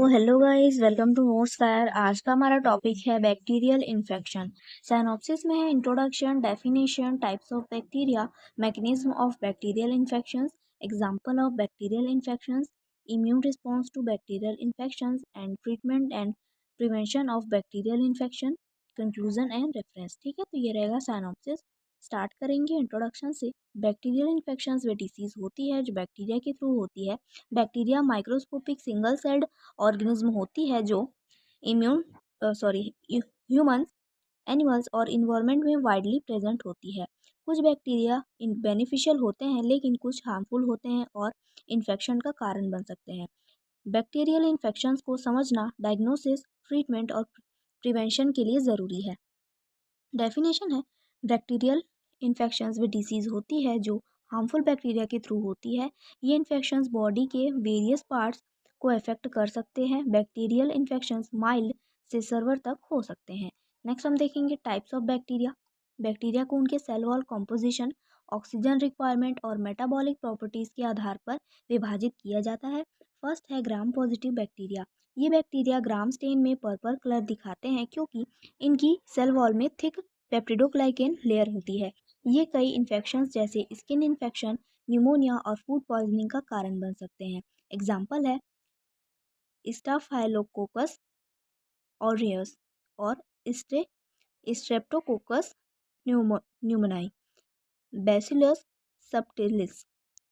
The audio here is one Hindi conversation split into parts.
तो hello guys, welcome to Notes Fire. आज का हमारा टॉपिक है बैक्टीरियल इन्फेक्शन। साइनॉप्सिस में है introduction, definition, types of bacteria, mechanism of bacterial infections, example of bacterial infections, immune response to bacterial infections and treatment and prevention of bacterial infection, conclusion and reference. ठीक है, तो ये रहेगा साइनॉप्सिस। स्टार्ट करेंगे इंट्रोडक्शन से। बैक्टीरियल इन्फेक्शंस वे डिसीज होती है जो बैक्टीरिया के थ्रू होती है। Bacteria microscopic single celled organism होती है जो इम्यून ह्यूमंस, एनिमल्स और इन्वायरमेंट में वाइडली प्रेजेंट होती है। कुछ बैक्टीरिया बेनिफिशियल होते हैं लेकिन कुछ हार्मफुल होते हैं और इन्फेक्शन का कारण बन सकते हैं। बैक्टीरियल इन्फेक्शंस को समझना डायग्नोसिस, ट्रीटमेंट और प्रिवेंशन के लिए ज़रूरी है। डेफिनेशन है, बैक्टीरियल इन्फेक्शंस वे डिसीज़ होती है जो हार्मफुल बैक्टीरिया के थ्रू होती है। ये इन्फेक्शंस बॉडी के वेरियस पार्ट्स को अफेक्ट कर सकते हैं। बैक्टीरियल इन्फेक्शंस माइल्ड से सर्वर तक हो सकते हैं। नेक्स्ट हम देखेंगे टाइप्स ऑफ बैक्टीरिया। बैक्टीरिया को उनके cell wall composition, oxygen requirement और मेटाबॉलिक प्रॉपर्टीज़ के आधार पर विभाजित किया जाता है। फर्स्ट है ग्राम पॉजिटिव बैक्टीरिया। ये बैक्टीरिया ग्राम स्टेन में पर्पल कलर दिखाते हैं क्योंकि इनकी सेल वॉल में थिक पेप्टिडोग्लाइकेन लेयर होती है। ये कई इन्फेक्शंस जैसे स्किन इन्फेक्शन, न्यूमोनिया और फूड पॉइजनिंग का कारण बन सकते हैं। एग्जाम्पल है स्टाफाइलोकोकस ऑरियस और स्ट्रेप्टोकोकस न्यूमोनाई, बैसिलस सबटिलिस।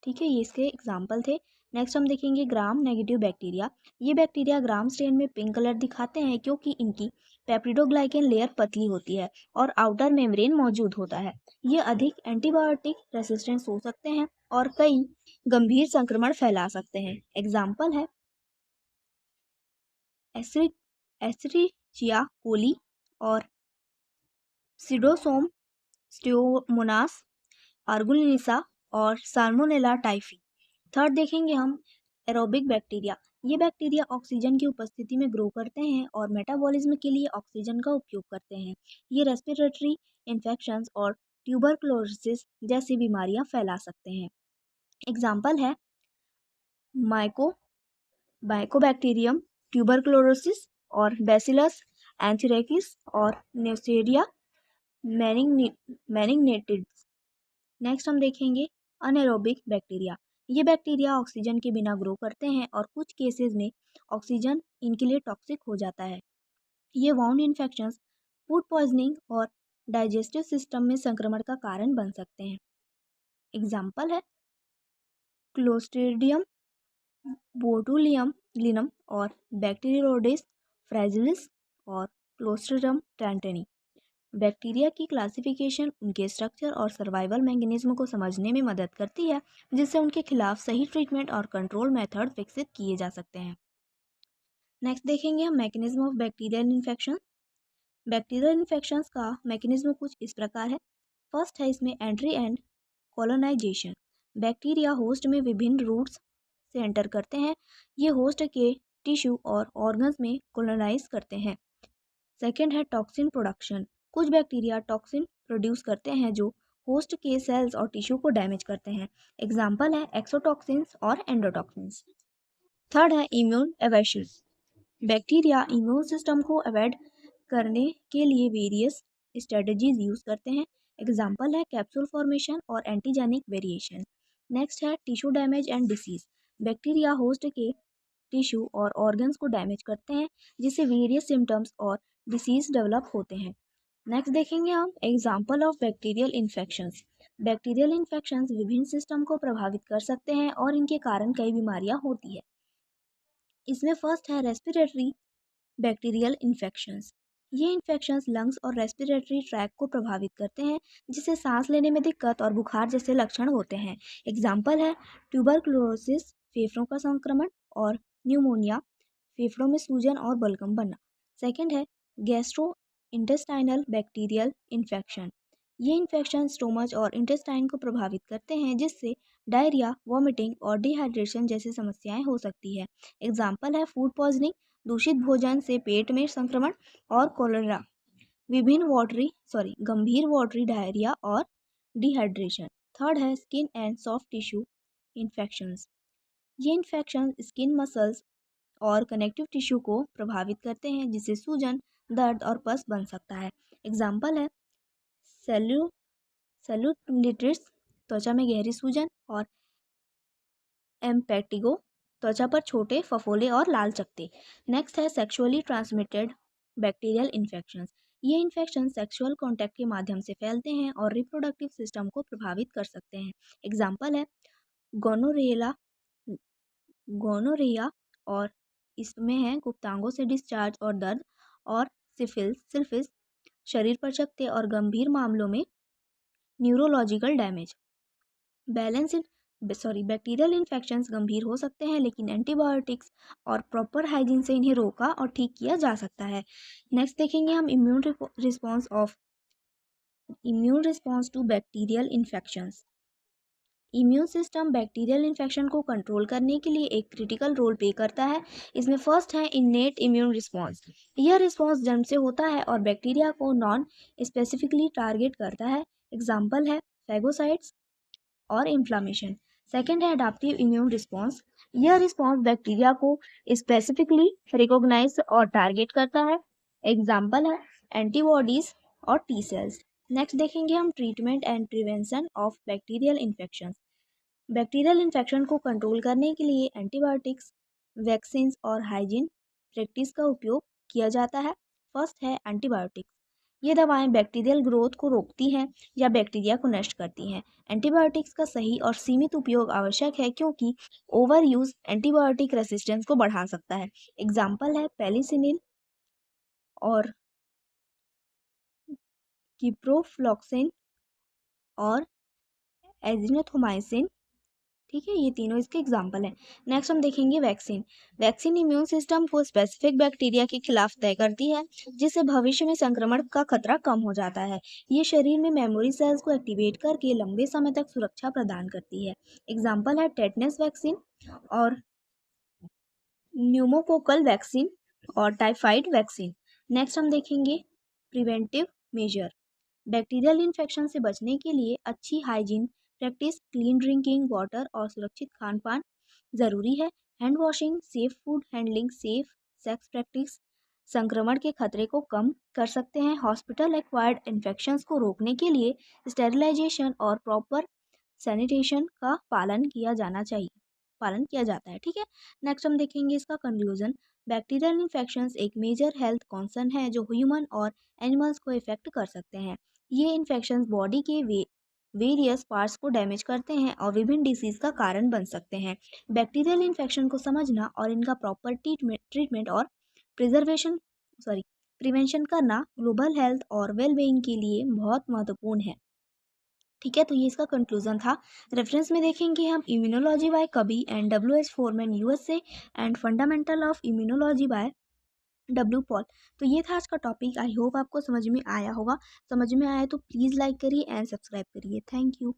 ठीक है, ये इसके एग्जाम्पल थे। नेक्स्ट हम देखेंगे ग्राम नेगेटिव बैक्टीरिया। ये बैक्टीरिया ग्राम स्टेन में पिंक कलर दिखाते हैं क्योंकि इनकी पेप्टिडोग्लाइकेन लेयर पतली होती है और आउटर मेम्ब्रेन मौजूद होता है। ये अधिक एंटीबायोटिक रेसिस्टेंस हो सकते हैं और कई गंभीर संक्रमण फैला सकते हैं। एग्जाम्पल है एस्चरिचिया कोली और सिडोसोम स्टियोमोनास आर्गुलिनिसा और साल्मोनेला टाइफी। थर्ड देखेंगे हम एरोबिक बैक्टीरिया। ये बैक्टीरिया ऑक्सीजन की उपस्थिति में ग्रो करते हैं और मेटाबॉलिज्म के लिए ऑक्सीजन का उपयोग करते हैं। ये रेस्पिरेटरी इन्फेक्शंस और ट्यूबरक्लोसिस जैसी बीमारियां फैला सकते हैं। एग्जाम्पल है माइको माइकोबैक्टीरियम ट्यूबरक्लोरोसिस और बैसिलस एंथ्रेकिस और नेउसेरिया मैनिंगनेटिड्स। नेक्स्ट हम देखेंगे अनएरोबिक बैक्टीरिया। ये बैक्टीरिया ऑक्सीजन के बिना ग्रो करते हैं और कुछ केसेस में ऑक्सीजन इनके लिए टॉक्सिक हो जाता है। ये वाउंड इन्फेक्शंस, फूड पॉइजनिंग और डाइजेस्टिव सिस्टम में संक्रमण का कारण बन सकते हैं। एग्जाम्पल है क्लोस्ट्रीडियम बोटुलिनम और बैक्टीरियोइडेस फ्रैजिलिस और क्लोस्ट्रिडियम टैंटेनी। बैक्टीरिया की क्लासिफिकेशन उनके स्ट्रक्चर और सर्वाइवल मैकेनिज्म को समझने में मदद करती है, जिससे उनके खिलाफ सही ट्रीटमेंट और कंट्रोल मेथड विकसित किए जा सकते हैं। नेक्स्ट देखेंगे हम mechanism of bacterial infection. Bacterial infections का मैकेनिज्म कुछ इस प्रकार है। फर्स्ट है इसमें entry and colonisation. Bacteria host में विभिन्न रूट्स से एंटर करते हैं। ये होस्ट के टिश्यू और ऑर्गन्स में कॉलोनाइज करते हैं। सेकेंड है टॉक्सिन प्रोडक्शन। कुछ बैक्टीरिया टॉक्सिन प्रोड्यूस करते हैं जो होस्ट के सेल्स और टिश्यू को डैमेज करते हैं। एग्जाम्पल है एक्सोटॉक्सिन्स और एंडोटॉक्सिन्स। थर्ड है immune aviation. Bacteria immune system को अवॉइड करने के लिए वेरियस स्ट्रेटजीज यूज करते हैं। एग्जाम्पल है कैप्सूल फॉर्मेशन और एंटीजेनिक वेरिएशन। नेक्स्ट है tissue damage and disease. Bacteria host के टिश्यू और ऑर्गन्स को डैमेज करते हैं जिससे वेरियस सिम्टम्स और डिसीज डेवलप होते हैं। नेक्स्ट देखेंगे हम example of bacterial infections. Bacterial infections विभिन्न सिस्टम को प्रभावित कर सकते हैं और इनके कारण कई बीमारियां होती है। इसमें फर्स्ट है रेस्पिरेटरी बैक्टीरियल इन्फेक्शंस। ये इन्फेक्शंस लंग्स और रेस्पिरेटरी ट्रैक को प्रभावित करते हैं जिससे सांस लेने में दिक्कत और बुखार जैसे लक्षण होते हैं। एग्जाम्पल है ट्यूबरक्लोसिस फेफड़ों का संक्रमण और न्यूमोनिया फेफड़ों में सूजन और बलगम बनना। सेकेंड है गैस्ट्रो इंटेस्टाइनल बैक्टीरियल इन्फेक्शन। ये इन्फेक्शन स्टोमच और इंटेस्टाइन को प्रभावित करते हैं जिससे डायरिया, वॉमिटिंग और डिहाइड्रेशन जैसी समस्याएं हो सकती है। एग्जाम्पल है फूड पॉइजनिंग, दूषित भोजन से पेट में संक्रमण और कोलेरा। गंभीर वाटरी डायरिया और डिहाइड्रेशन। थर्ड है skin and soft tissue infections. ये इन्फेक्शन स्किन मसल्स और कनेक्टिव टिश्यू को प्रभावित करते हैं, जिससे सूजन, दर्द और पस बन सकता है। एग्जाम्पल है सेल्यूलिटिस, त्वचा में गहरी सूजन, और एम्पेटिगो, त्वचा पर छोटे फफोले और लाल चकत्ते। नेक्स्ट है सेक्सुअली ट्रांसमिटेड बैक्टीरियल इन्फेक्शंस। ये इन्फेक्शन सेक्सुअल कांटेक्ट के माध्यम से फैलते हैं और रिप्रोडक्टिव सिस्टम को प्रभावित कर सकते हैं। एग्जाम्पल है गोनोरेला गोनोरिया, और इसमें है गुप्तांगों से डिस्चार्ज और दर्द, और सिफिलिस, शरीर पर चकत्ते, और गंभीर मामलों में न्यूरोलॉजिकल डैमेज। बैक्टीरियल इन्फेक्शंस गंभीर हो सकते हैं, लेकिन एंटीबायोटिक्स और प्रॉपर हाइजीन से इन्हें रोका और ठीक किया जा सकता है। नेक्स्ट देखेंगे हम immune response to bacterial infections. Immune system bacterial infection को कंट्रोल करने के लिए एक क्रिटिकल रोल प्ले करता है। इसमें फर्स्ट है इन्नेट इम्यून रिस्पॉन्स। यह रिस्पॉन्स जन्म से होता है और बैक्टीरिया को नॉन स्पेसिफिकली टारगेट करता है। एग्जाम्पल है फैगोसाइट्स और इन्फ्लामेशन। सेकेंड है अडाप्टिव इम्यून रिस्पॉन्स। यह रिस्पॉन्स बैक्टीरिया को स्पेसिफिकली रिकॉग्नाइज और टारगेट करता है। एग्जाम्पल है एंटीबॉडीज और टी सेल्स। नेक्स्ट देखेंगे हम treatment and prevention of bacterial infection. Bacterial infection को कंट्रोल करने के लिए एंटीबायोटिक्स, वैक्सीन और हाइजीन प्रैक्टिस का उपयोग किया जाता है। फर्स्ट है एंटीबायोटिक्स। ये दवाएं बैक्टीरियल ग्रोथ को रोकती हैं या बैक्टीरिया को नष्ट करती हैं। एंटीबायोटिक्स का सही और सीमित उपयोग आवश्यक है, क्योंकि ओवर यूज एंटीबायोटिक रेसिस्टेंस को बढ़ा सकता है। एग्जाम्पल है पेनिसिलिन और किप्रोफ्लॉक्सिन और एजिथ्रोमाइसिन। ठीक है, ये तीनों इसके एग्जाम्पल हैं। नेक्स्ट हम देखेंगे वैक्सीन। वैक्सीन इम्यून सिस्टम को स्पेसिफिक बैक्टीरिया के खिलाफ तय करती है, जिससे भविष्य में संक्रमण का खतरा कम हो जाता है। ये शरीर में मेमोरी सेल्स को एक्टिवेट करके लंबे समय तक सुरक्षा प्रदान करती है। एग्जाम्पल है टेटनस वैक्सीन और न्यूमोकोकल वैक्सीन और टाइफाइड वैक्सीन। नेक्स्ट हम देखेंगे प्रिवेंटिव मेजर। बैक्टीरियल इन्फेक्शन से बचने के लिए अच्छी hygiene practice, clean drinking water और सुरक्षित खान पान ज़रूरी है। Hand washing, safe food handling, safe sex practice संक्रमण के खतरे को कम कर सकते हैं। हॉस्पिटल एक्वायर्ड इन्फेक्शंस को रोकने के लिए स्टेरिलाइजेशन और प्रॉपर सैनिटेशन का पालन किया जाता है। ठीक है, नेक्स्ट हम देखेंगे इसका कंक्लूजन। बैक्टीरियल इन्फेक्शंस एक मेजर हेल्थ कॉन्सर्न है जो ह्यूमन और एनिमल्स को इफेक्ट कर सकते हैं। ये इन्फेक्शंस बॉडी के वेरियस पार्ट्स को डैमेज करते हैं और विभिन्न डिसीज का कारण बन सकते हैं। बैक्टीरियल इन्फेक्शन को समझना और इनका प्रॉपर ट्रीटमेंट और प्रिजर्वेशन प्रिवेंशन करना ग्लोबल हेल्थ और वेलबीइंग के लिए बहुत महत्वपूर्ण है। ठीक है, तो ये इसका कंक्लूजन था। रेफरेंस में देखेंगे हम immunology by Kuby and W.H. Freeman USA and fundamental of immunology by W. Paul. तो ये था आज का टॉपिक। आई होप आपको समझ में आया होगा। समझ में आया तो प्लीज़ लाइक करिए एंड सब्सक्राइब करिए। Thank you.